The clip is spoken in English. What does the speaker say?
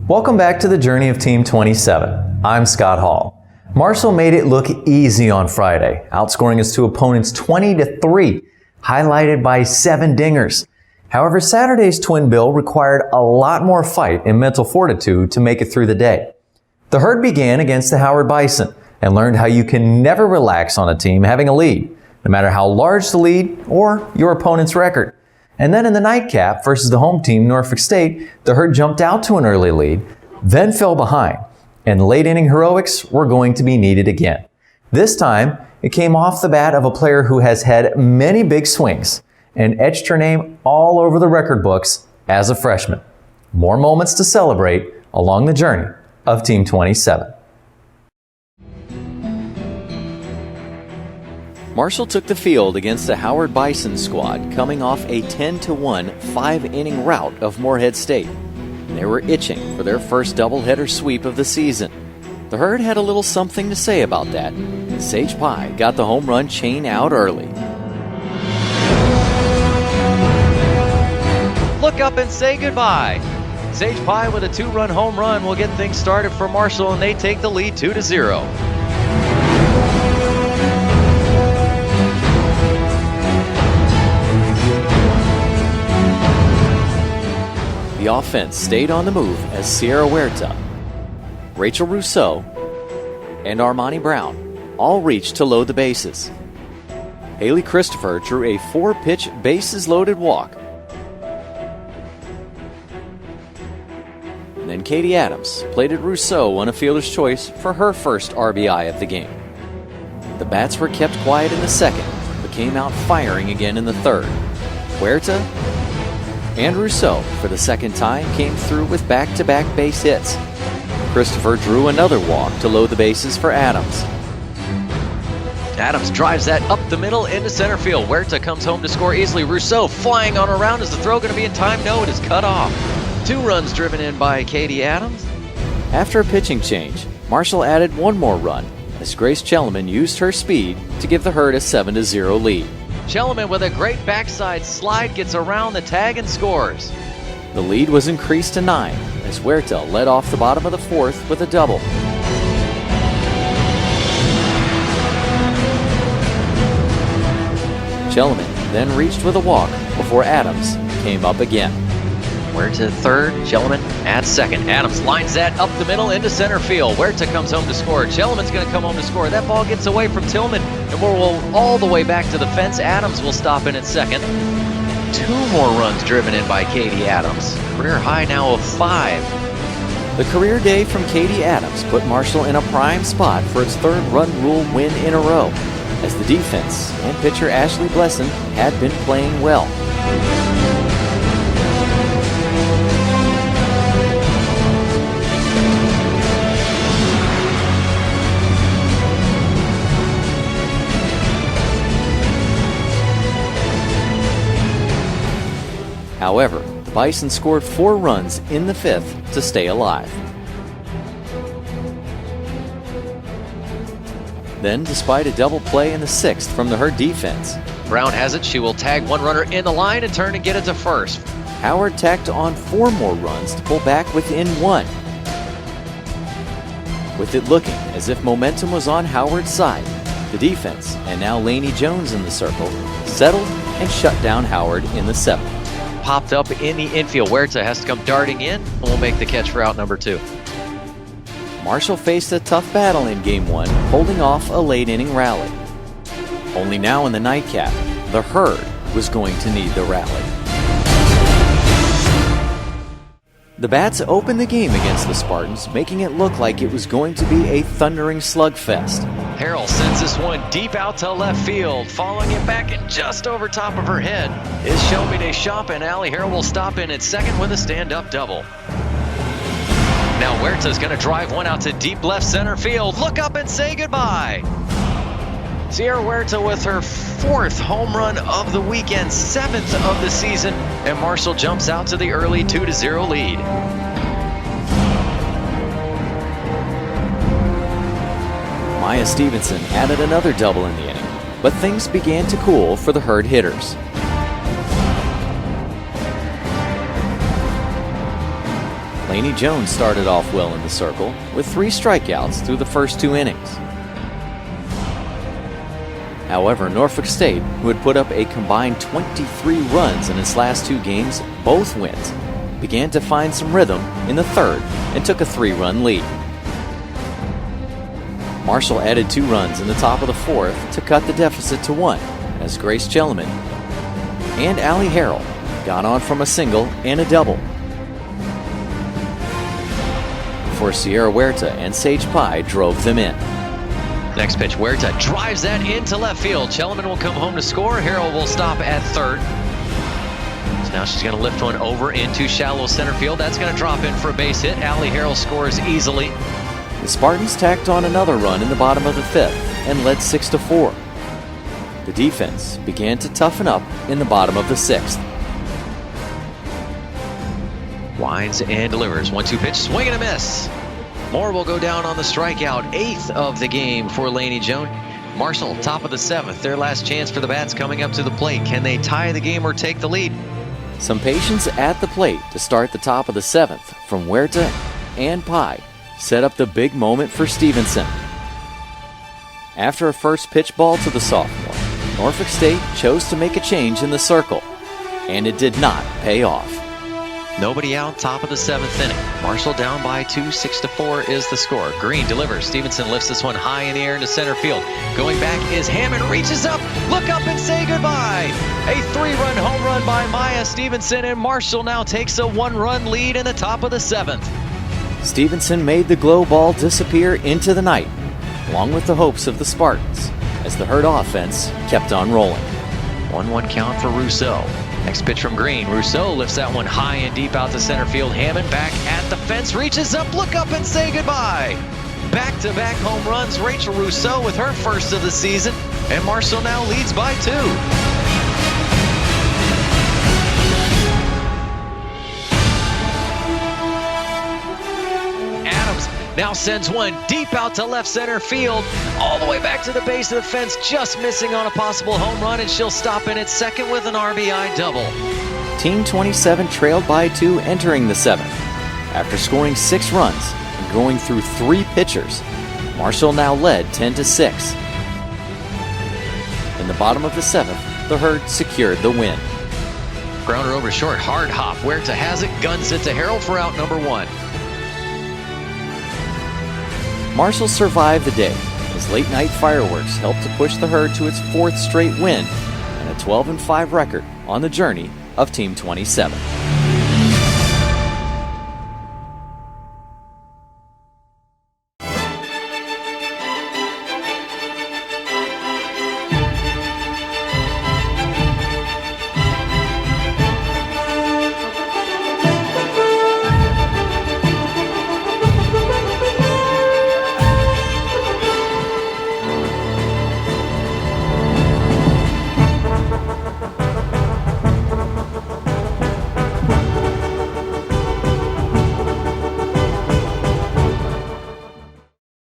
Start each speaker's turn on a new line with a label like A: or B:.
A: Welcome back to the journey of Team 27. I'm Scott Hall. Marshall made it look easy on Friday, outscoring his two opponents 20-3, highlighted by 7 dingers. However, Saturday's twin bill required a lot more fight and mental fortitude to make it through the day. The herd began against the Howard Bison and learned how you can never relax on a team having a lead, no matter how large the lead or your opponent's record. And then in the nightcap versus the home team, Norfolk State, the herd jumped out to an early lead, then fell behind, and late inning heroics were going to be needed again. This time, it came off the bat of a player who has had many big swings and etched her name all over the record books as a freshman. More moments to celebrate along the journey of Team 27. Marshall took the field against the Howard Bison squad, coming off a 10-1 5-inning rout of Morehead State. They were itching for their first doubleheader sweep of the season. The herd had a little something to say about that. Saige Pye got the home run chain out early.
B: Look up and say goodbye. Saige Pye with a 2-run home run will get things started for Marshall, and they take the lead 2-0.
A: The offense stayed on the move as Sierra Huerta, Rachel Rousseau, and Armani Brown all reached to load the bases. Haley Christopher drew a 4-pitch bases-loaded walk. And then Katie Adams plated Rousseau on a fielder's choice for her first RBI of the game. The bats were kept quiet in the second, but came out firing again in the third. Huerta and Rousseau, for the second time, came through with back-to-back base hits. Christopher drew another walk to load the bases for Adams.
B: Adams drives that up the middle into center field. Huerta comes home to score easily. Rousseau flying on around. Is the throw going to be in time? No, it is cut off. 2 runs driven in by Katie Adams.
A: After a pitching change, Marshall added one more run as Grace Chelleman used her speed to give the herd a 7-0 lead.
B: Chelleman with a great backside slide gets around the tag and scores.
A: The lead was increased to 9 as Huerta led off the bottom of the 4th with a double. Chelleman then reached with a walk before Adams came up again.
B: Huerta third, Chelleman at second. Adams lines that up the middle into center field. Huerta comes home to score. Chelleman's going to come home to score. That ball gets away from Tillman and will roll all the way back to the fence. Adams will stop in at second. 2 more runs driven in by Katie Adams. Career high now of 5.
A: The career day from Katie Adams put Marshall in a prime spot for its 3rd run rule win in a row, as the defense and pitcher Ashley Blesson had been playing well. However, the Bison scored 4 runs in the 5th to stay alive. Then, despite a double play in the 6th from the herd defense,
B: Brown has it. She will tag one runner in the line and turn and get it to first.
A: Howard tacked on 4 more runs to pull back within 1. With it looking as if momentum was on Howard's side, the defense, and now Lainey Jones in the circle, settled and shut down Howard in the 7th.
B: Popped up in the infield. Huerta has to come darting in and will make the catch for out number 2.
A: Marshall faced a tough battle in Game 1, holding off a late inning rally. Only now in the nightcap, the herd was going to need the rally. The Bats opened the game against the Spartans, making it look like it was going to be a thundering slugfest.
B: Harrell sends this one deep out to left field. Following it back and just over top of her head is Shelby Deschamps, and Allie Harrell will stop in at second with a stand-up double. Now Huerta's going to drive one out to deep left center field. Look up and say goodbye. Sierra Huerta with her 4th home run of the weekend, 7th of the season, and Marshall jumps out to the early 2-0 lead.
A: Maya Stevenson added another double in the inning, but things began to cool for the herd hitters. Laney Jones started off well in the circle with 3 strikeouts through the first 2 innings. However, Norfolk State, who had put up a combined 23 runs in its last 2 games, both wins, began to find some rhythm in the third and took a 3-run lead. Marshall added 2 runs in the top of the 4th to cut the deficit to 1 as Grace Jelliman and Allie Harrell got on from a single and a double. Before Sierra Huerta and Saige Pye drove them in.
B: Next pitch, Huerta drives that into left field. Jelliman will come home to score. Harrell will stop at third. So now she's going to lift one over into shallow center field. That's going to drop in for a base hit. Allie Harrell scores easily.
A: The Spartans tacked on another run in the bottom of the 5th and led 6-4. The defense began to toughen up in the bottom of the 6th.
B: Winds and delivers. 1-2 pitch, swing and a miss. Moore will go down on the strikeout. 8th of the game for Laney Jones. Marshall, top of the 7th. Their last chance for the bats coming up to the plate. Can they tie the game or take the lead?
A: Some patience at the plate to start the top of the 7th from Huerta and Pye set up the big moment for Stevenson. After a first pitch ball to the sophomore, Norfolk State chose to make a change in the circle, and it did not pay off.
B: Nobody out, top of the 7th inning. Marshall down by 2, 6-4 is the score. Green delivers. Stevenson lifts this one high in the air into center field. Going back is Hammond, reaches up, look up and say goodbye. A 3-run home run by Maya Stevenson, and Marshall now takes a 1-run lead in the top of the 7th.
A: Stevenson made the glow ball disappear into the night, along with the hopes of the Spartans, as the Herd offense kept on rolling.
B: 1-1 count for Rousseau. Next pitch from Green. Rousseau lifts that one high and deep out to center field. Hammond back at the fence, reaches up, look up and say goodbye. Back-to-back home runs. Rachel Rousseau with her first of the season, and Marshall now leads by 2. Now sends one deep out to left center field, all the way back to the base of the fence, just missing on a possible home run, and she'll stop in at second with an RBI double.
A: Team 27 trailed by 2 entering the 7th. After scoring 6 runs and going through 3 pitchers, Marshall now led 10-6. In the bottom of the 7th, the Herd secured the win.
B: Grounder over short, hard hop. Huerta has it, guns it to Harrell for out number 1.
A: Marshall survived the day as late-night fireworks helped to push the Herd to its 4th straight win and a 12-5 record on the journey of Team 27.